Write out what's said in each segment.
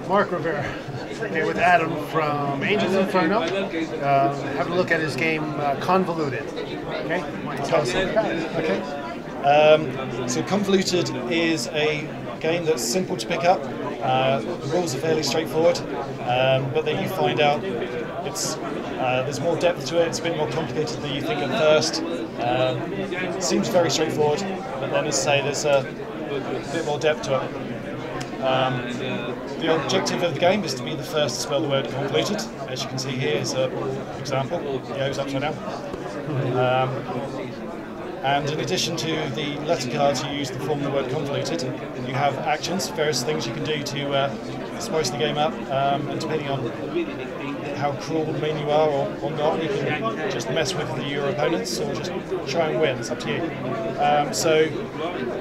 Mark Rivera, okay, with Adam from Angels Inferno, having a look at his game Convoluted. Okay, tell us about it. Okay. So Convoluted is a game that's simple to pick up. The rules are fairly straightforward, but then you find out there's more depth to it. It's a bit more complicated than you think at first. It seems very straightforward, but then, as I say, there's a bit more depth to it. The objective of the game is to be the first to spell the word convoluted. As you can see here is an example. The O's upside down. And in addition to the letter cards you use to form the word convoluted, you have actions, various things you can do to spice the game up. And depending on how cruel and mean you are or not, you can just mess with your opponents or just try and win. It's up to you. So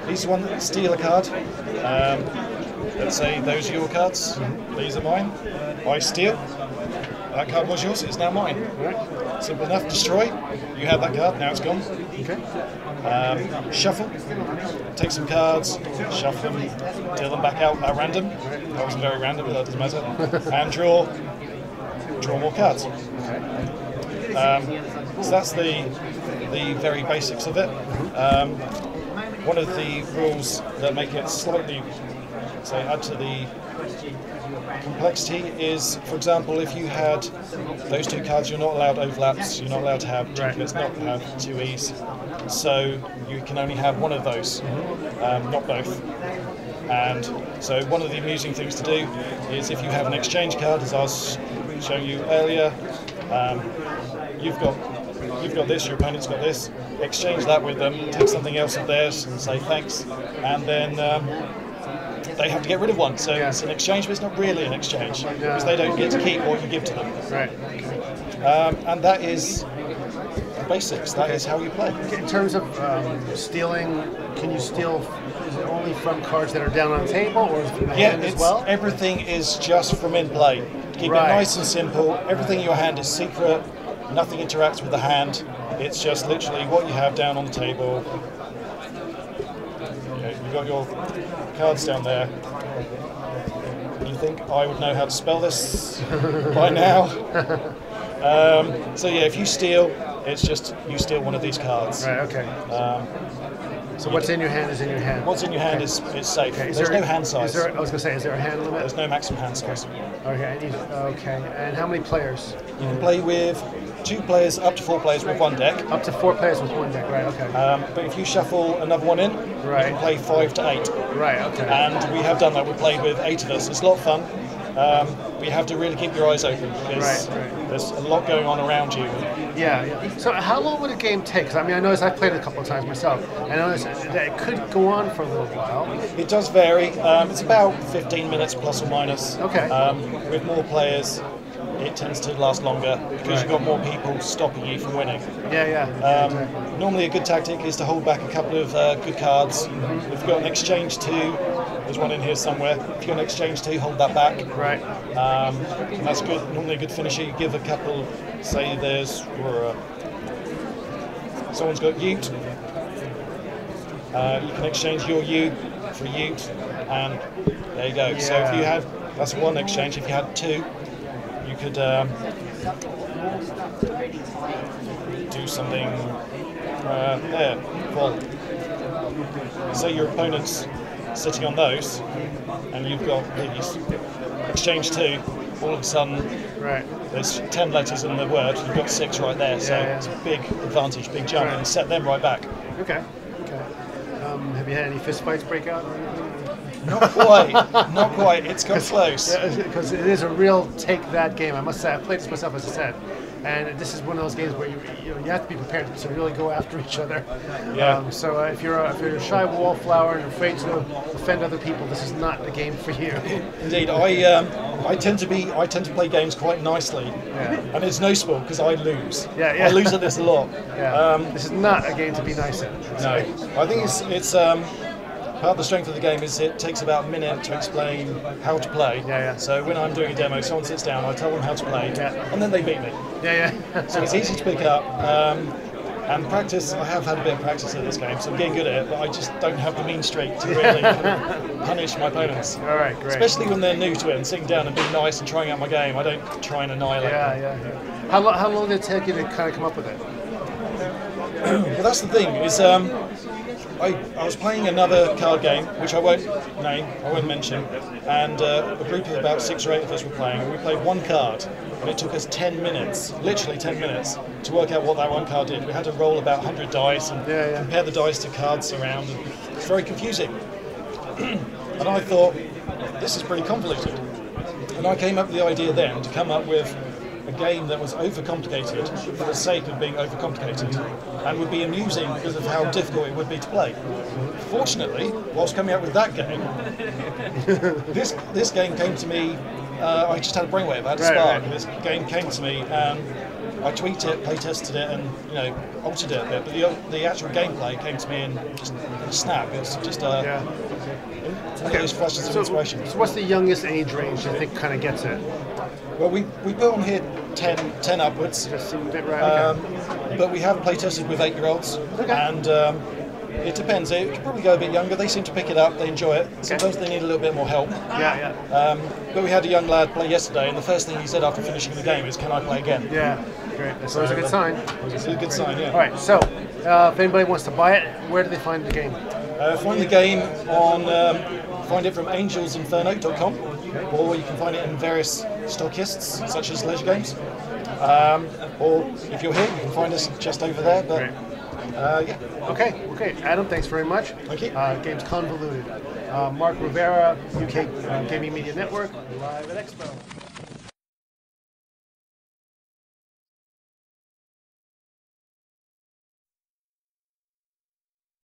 these one steal a card. Let's say those are your cards, these are mine. I steal, that card was yours, it's now mine. Right. Simple enough, destroy, you have that card, now it's gone. Okay. Shuffle, take some cards, shuffle them, deal them back out at random. That wasn't very random, but that doesn't matter. And draw more cards. So that's the very basics of it. One of the rules that make it slightly add to the complexity is, for example, if you had those two cards, you're not allowed overlaps, you're not allowed to have duplicates, not have two E's, so you can only have one of those, not both. And so one of the amusing things to do is, if you have an exchange card, as I was showing you earlier, you've got this, your opponent's got this, exchange that with them, take something else of theirs and say thanks, and then they have to get rid of one. So it's an exchange, but it's not really an exchange, because they don't get to keep what you give to them. Right. And that is the basics. That is how you play. In terms of stealing, can you steal? Is it only from cards that are down on the table, or is it from the hand as well? Everything is just from in play. Keep it nice and simple. Everything in your hand is secret. Nothing interacts with the hand. It's just literally what you have down on the table. You've got your cards down there. You think I would know how to spell this by now? So yeah, if you steal, it's just you steal one of these cards. Right. Okay. So what's in your hand is in your hand. What's in your hand is safe. Okay. There's no hand size. I was going to say, is there a hand limit? There's no maximum hand size. Okay. Okay. And how many players? You can play with 2 players, up to 4 players with one deck. Up to 4 players with one deck, right, okay. But if you shuffle another one in, you can play 5 to 8. Right, okay. And we have done that, we played with 8 of us. It's a lot of fun. But you have to really keep your eyes open, because there's a lot going on around you. Yeah. So how long would a game take? Because I noticed I've played it a couple of times myself. I noticed that it could go on for a little while. It does vary. It's about 15 minutes plus or minus. Okay. With more players, it tends to last longer, because you've got more people stopping you from winning. Yeah. Normally a good tactic is to hold back a couple of good cards. If you've got an exchange 2, there's one in here somewhere. If you've got an exchange 2, hold that back. Right. And that's good. Normally a good finisher. You give a couple, say there's, someone's got Ute. You can exchange your U for Ute, and there you go. Yeah. So if you had, that's one exchange. If you had 2, you could do something there. Well, say your opponent's sitting on those, and you've got these exchange 2. All of a sudden, there's 10 letters in the word. You've got 6 right there, so it's a big advantage, big jump, and set them right back. Okay. Have you had any fist fights break out? Not quite. Not quite. It's got close. Because it is a real take that game. I must say, I played this myself, as I said, and this is one of those games where you have to be prepared to really go after each other. Yeah. So if you're a shy wallflower and afraid to offend other people, this is not the game for you. Indeed, I tend to play games quite nicely, and it's no sport because I lose. I lose at this a lot. This is not a game to be nice at. No, I think it's part of the strength of the game is it takes about a minute to explain how to play. So when I'm doing a demo, someone sits down, I tell them how to play, and then they beat me. So it's easy to pick up. And practice, I have had a bit of practice at this game, so I'm getting good at it, but I just don't have the mean streak to really punish my opponents. All right, great. Especially when they're new to it and sitting down and being nice and trying out my game. I don't try and annihilate them. Yeah. How long did it take you to kind of come up with it? Well, that's the thing, is I was playing another card game, which I won't name, I won't mention, and a group of about 6 or 8 of us were playing, and we played one card, and it took us 10 minutes, literally 10 minutes, to work out what that one card did. We had to roll about 100 dice and compare the dice to cards around, and it's very confusing. And I thought, this is pretty convoluted. And I came up with the idea then to come up with a game that was overcomplicated for the sake of being overcomplicated and would be amusing because of how difficult it would be to play. Fortunately, whilst coming up with that game, this game came to me, I just had a brainwave, I had a spark, and this game came to me, and I tweaked it, play tested it, and altered it a bit, but the actual gameplay came to me in just a snap. It was just one of those flashes of inspiration. So what's the youngest age range you think kind of gets it? Well, we put on here 10 upwards, but we have play tested with 8-year-olds, and it depends. It could probably go a bit younger. They seem to pick it up, they enjoy it. Sometimes they need a little bit more help. But we had a young lad play yesterday, and the first thing he said after finishing the game is, "Can I play again?" Yeah, great. That's always a good sign. It's a good sign, yeah. All right, so if anybody wants to buy it, where do they find the game? Find the game on, find it from angelsinferno.com, or you can find it in various stockists, such as Leisure Games. Or if you're here, you can find us just over there. But Okay. Adam, thanks very much. Thank you. Games Convoluted. Mark Rivera, UK Gaming Media Network, live at Expo.